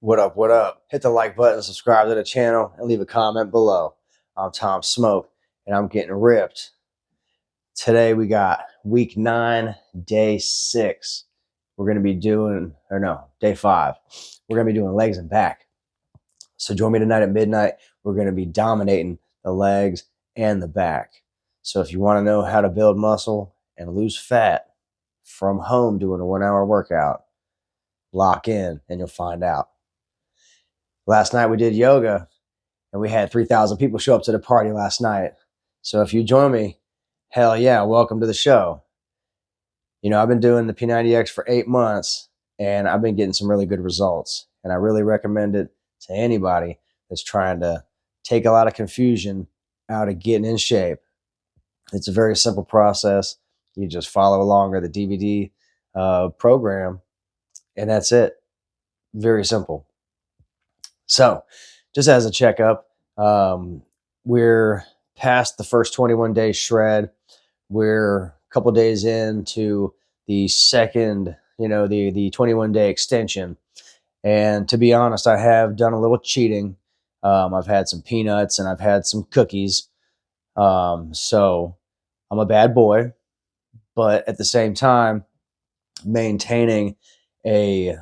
What up? What up? Hit the like button, subscribe to the channel, and leave a comment below. I'm Tom Smoke, and I'm getting ripped. Today we got week 9, day 6. We're going to be doing, or no, day 5. We're going to be doing legs and back. So join me tonight at midnight. We're going to be dominating the legs and the back. So if you want to know how to build muscle and lose fat from home doing a 1-hour workout, lock in and you'll find out. Last night we did yoga and we had 3,000 people show up to the party last night. So if you join me, hell yeah, welcome to the show. You know, I've been doing the P90X for 8 months and I've been getting some really good results. And I really recommend it to anybody that's trying to take a lot of confusion out of getting in shape. It's a very simple process. You just follow along with the DVD program and that's it. Very simple. So, just as a checkup, we're past the first 21 day shred. We're a couple days into the second, the 21 day extension. And to be honest, I have done a little cheating. I've had some peanuts and I've had some cookies. So I'm a bad boy, but at the same time, maintaining a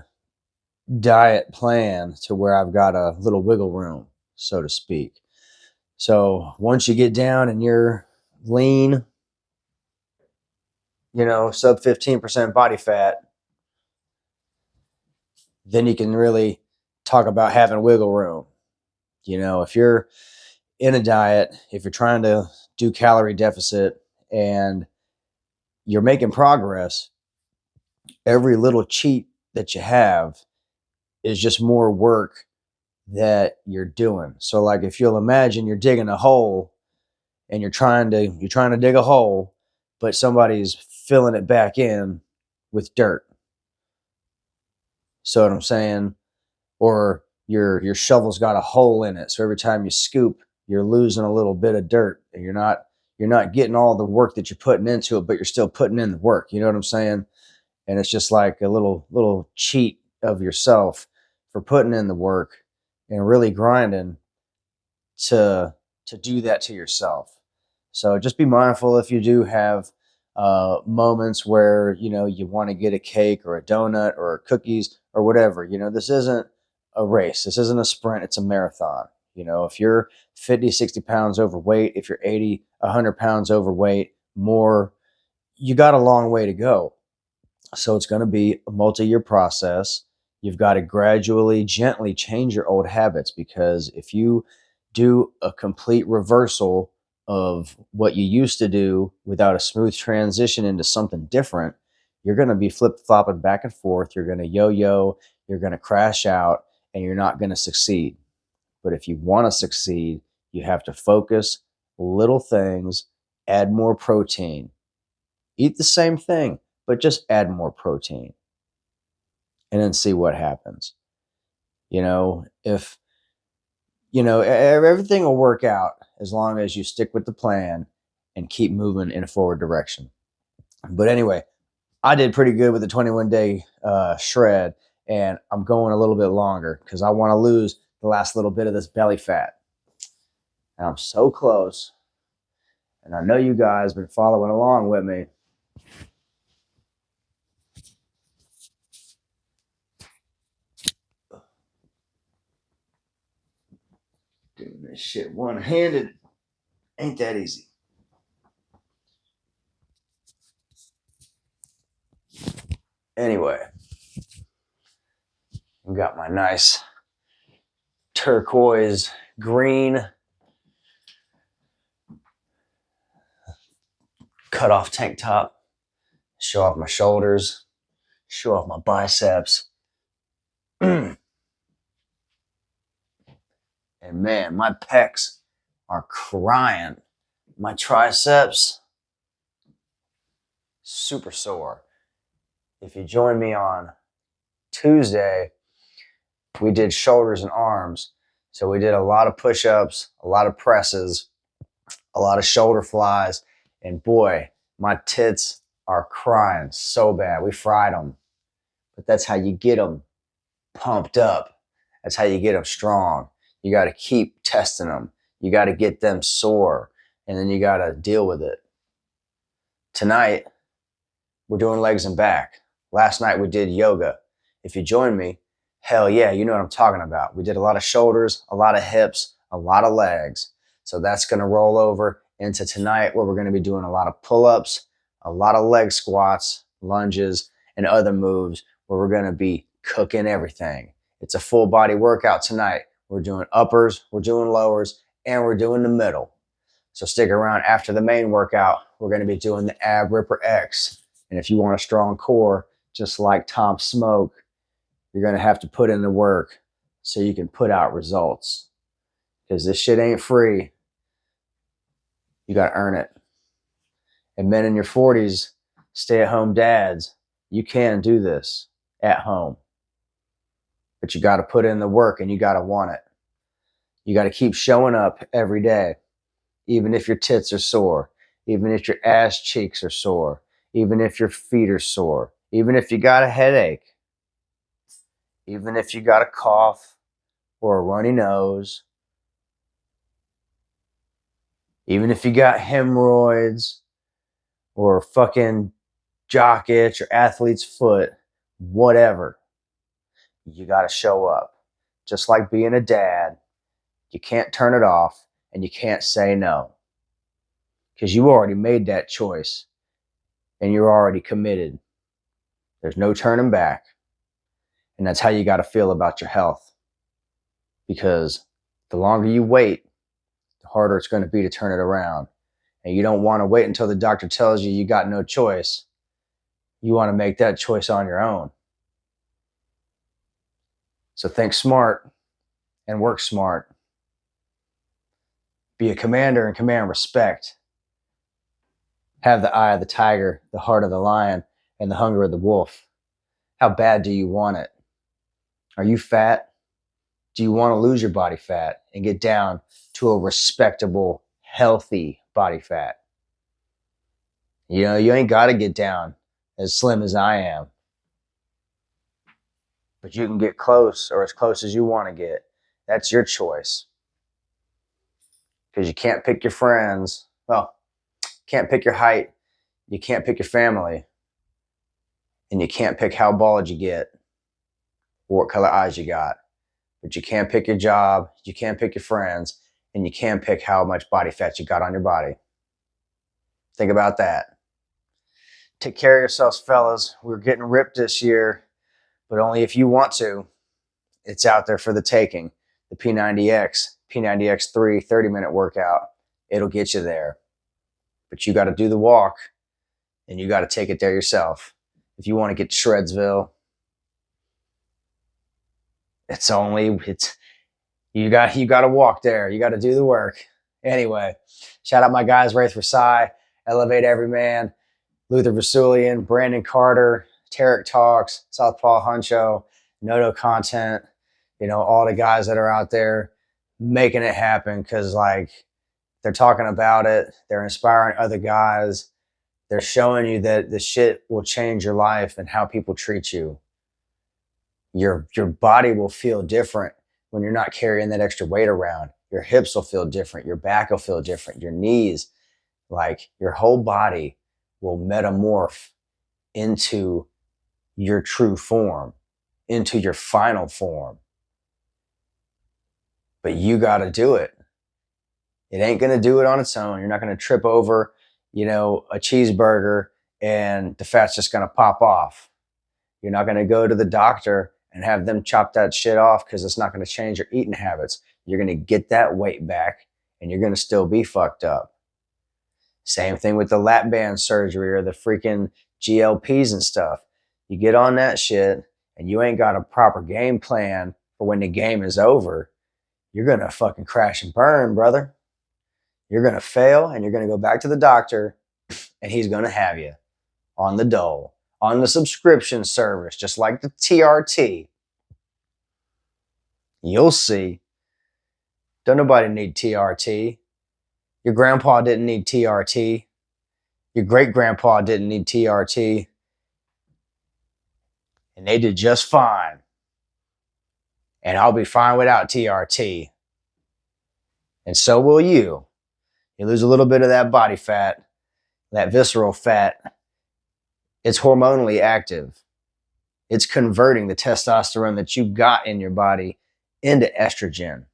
diet plan to where I've got a little wiggle room, so to speak. So once you get down and you're lean, sub 15% body fat, then you can really talk about having wiggle room. If you're in a diet, if you're trying to do calorie deficit and you're making progress, every little cheat that you have is just more work that you're doing. So like if you'll imagine you're digging a hole and you're trying to dig a hole, but somebody's filling it back in with dirt. So what I'm saying? Or your shovel's got a hole in it. So every time you scoop, you're losing a little bit of dirt and you're not getting all the work that you're putting into it, but you're still putting in the work. You know what I'm saying? And it's just like a little cheat of yourself for putting in the work and really grinding to do that to yourself. So just be mindful if you do have moments where you want to get a cake or a donut or cookies or whatever. This isn't a race. This isn't a sprint. It's a marathon. If you're 50, 60 pounds overweight, if you're 80, 100 pounds overweight, more, you got a long way to go. So it's going to be a multi-year process. You've got to gradually, gently change your old habits, because if you do a complete reversal of what you used to do without a smooth transition into something different, you're going to be flip-flopping back and forth. You're going to yo-yo, you're going to crash out, and you're not going to succeed. But if you want to succeed, you have to focus little things, add more protein, eat the same thing, but just add more protein and then see what happens. If everything will work out as long as you stick with the plan and keep moving in a forward direction. But anyway, I did pretty good with the 21 day shred, and I'm going a little bit longer because I want to lose the last little bit of this belly fat. And I'm so close. And I know you guys been following along with me. Doing this shit one-handed ain't that easy. Anyway, I've got my nice turquoise green cut off tank top, show off my shoulders, show off my biceps. And man, my pecs are crying. My triceps, super sore. If you join me on Tuesday, we did shoulders and arms. So we did a lot of push-ups, a lot of presses, a lot of shoulder flies, and boy, my tits are crying so bad. We fried them, but that's how you get them pumped up That's how you get them strong. You got to keep testing them. You got to get them sore, and then you got to deal with it. Tonight, we're doing legs and back. Last night, we did yoga. If you join me, hell yeah, you know what I'm talking about. We did a lot of shoulders, a lot of hips, a lot of legs. So that's going to roll over into tonight, where we're going to be doing a lot of pull-ups, a lot of leg squats, lunges, and other moves where we're going to be cooking everything. It's a full body workout tonight. We're doing uppers, we're doing lowers, and we're doing the middle. So stick around after the main workout. We're going to be doing the Ab Ripper X. And if you want a strong core, just like Tom Smoke, you're going to have to put in the work so you can put out results. Because this shit ain't free. You got to earn it. And men in your 40s, stay-at-home dads, you can do this at home. But you got to put in the work and you got to want it. You got to keep showing up every day, even if your tits are sore, even if your ass cheeks are sore, even if your feet are sore, even if you got a headache, even if you got a cough or a runny nose, even if you got hemorrhoids or fucking jock itch or athlete's foot, whatever. You got to show up. Just like being a dad, you can't turn it off and you can't say no. Because you already made that choice and you're already committed. There's no turning back. And that's how you got to feel about your health. Because the longer you wait, the harder it's going to be to turn it around. And you don't want to wait until the doctor tells you you got no choice. You want to make that choice on your own. So think smart and work smart. Be a commander and command respect. Have the eye of the tiger, the heart of the lion, and the hunger of the wolf. How bad do you want it? Are you fat? Do you want to lose your body fat and get down to a respectable, healthy body fat? You know, you ain't got to get down as slim as I am. But you can get close, or as close as you want to get. That's your choice. Because you can't pick your friends. Well, can't pick your height. You can't pick your family. And you can't pick how bald you get or what color eyes you got. But you can't pick your job. You can't pick your friends. And you can pick how much body fat you got on your body. Think about that. Take care of yourselves, fellas. We're getting ripped this year, but only if you want to. It's out there for the taking. The P90X, P90X3 30-minute workout. It'll get you there. But you got to do the walk, and you got to take it there yourself. If you want to get to Shredsville, you got to walk there. You got to do the work. Anyway, shout out my guys, Wraith Versailles, Elevate Every Man, Luther Vesulian, Brandon Carter, Tarek Talks, Southpaw Huncho, Noto Content, you know, all the guys that are out there making it happen, because like they're talking about it, they're inspiring other guys, they're showing you that the shit will change your life and how people treat you. Your body will feel different when you're not carrying that extra weight around. Your hips will feel different, your back will feel different, your knees, like your whole body will metamorph into your true form, into your final form. But you got to do it. It ain't going to do it on its own. You're not going to trip over, you know, a cheeseburger and the fat's just going to pop off. You're not going to go to the doctor and have them chop that shit off, because it's not going to change your eating habits. You're going to get that weight back and you're going to still be fucked up. Same thing with the lap band surgery or the freaking GLPs and stuff. You get on that shit and you ain't got a proper game plan for when the game is over, you're going to fucking crash and burn, brother. You're going to fail and you're going to go back to the doctor and he's going to have you on the dole, on the subscription service, just like the TRT. You'll see. Don't nobody need TRT. Your grandpa didn't need TRT. Your great-grandpa didn't need TRT. And they did just fine. And I'll be fine without TRT. And so will you. You lose a little bit of that body fat, that visceral fat. It's hormonally active. It's converting the testosterone that you got in your body into estrogen.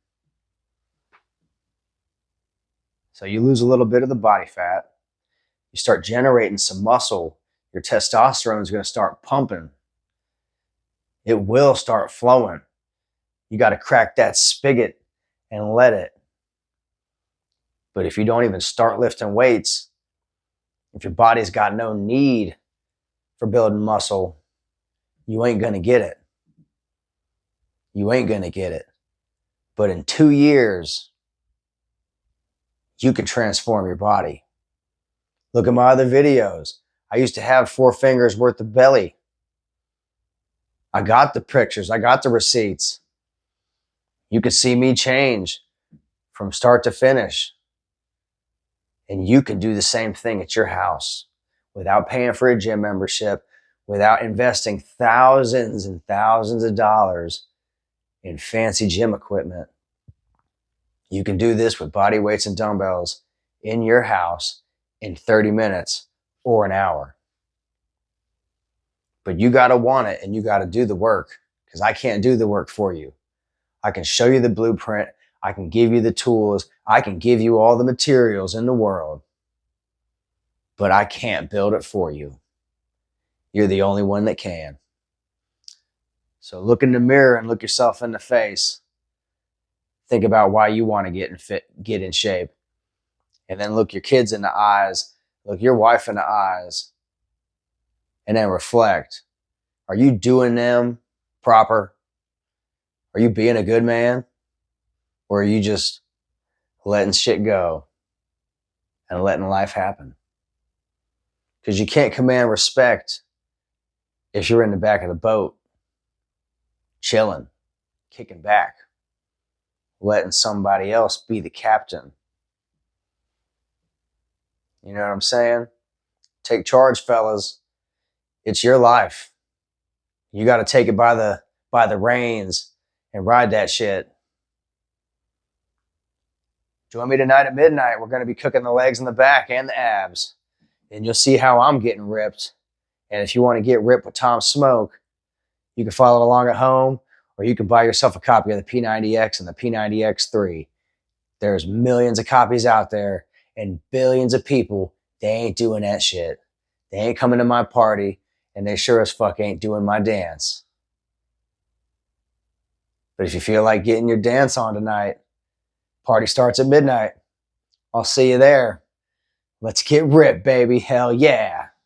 So you lose a little bit of the body fat. You start generating some muscle. Your testosterone is going to start pumping. It will start flowing. You got to crack that spigot and let it. But if you don't even start lifting weights, if your body's got no need for building muscle, you ain't going to get it. You ain't going to get it. But in 2 years, you can transform your body. Look at my other videos. I used to have 4 fingers worth of belly. I got the pictures. I got the receipts. You can see me change from start to finish. And you can do the same thing at your house without paying for a gym membership, without investing thousands and thousands of dollars in fancy gym equipment. You can do this with body weights and dumbbells in your house in 30 minutes or an hour. But you got to want it and you got to do the work, because I can't do the work for you. I can show you the blueprint. I can give you the tools. I can give you all the materials in the world, but I can't build it for you. You're the only one that can. So look in the mirror and look yourself in the face. Think about why you want to get in shape. And then look your kids in the eyes. Look your wife in the eyes. And then reflect. Are you doing them proper? Are you being a good man? Or are you just letting shit go and letting life happen? Because you can't command respect if you're in the back of the boat, chilling, kicking back, letting somebody else be the captain. You know what I'm saying? Take charge, fellas. It's your life. You got to take it by the reins and ride that shit. Join me tonight at midnight. We're going to be cooking the legs and the back and the abs. And you'll see how I'm getting ripped. And if you want to get ripped with Tom Smoke, you can follow along at home, or you can buy yourself a copy of the P90X and the P90X3. There's millions of copies out there and billions of people. They ain't doing that shit. They ain't coming to my party, and they sure as fuck ain't doing my dance. But if you feel like getting your dance on tonight, party starts at midnight. I'll see you there. Let's get ripped, baby. Hell yeah.